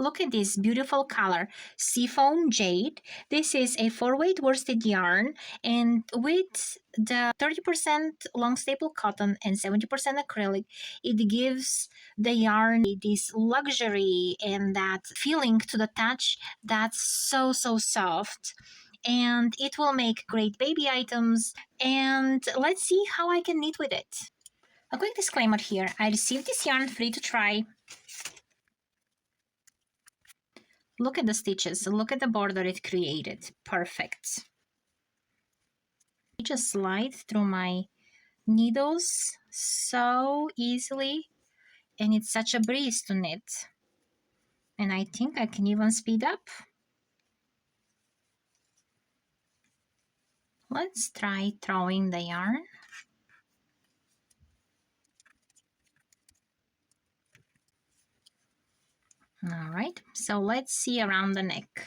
Look at this beautiful color, Seafoam Jade. This is a 4-weight worsted yarn, and with the 30% long staple cotton and 70% acrylic, it gives the yarn this luxury and that feeling to the touch that's so, so soft. And it will make great baby items. And let's see how I can knit with it. A quick disclaimer here, I received this yarn free to try. Look at the stitches, look at the border it created, perfect. I just slide through my needles so easily, and it's such a breeze to knit. And I think I can even speed up. Let's try throwing the yarn. All right, so let's see around the neck.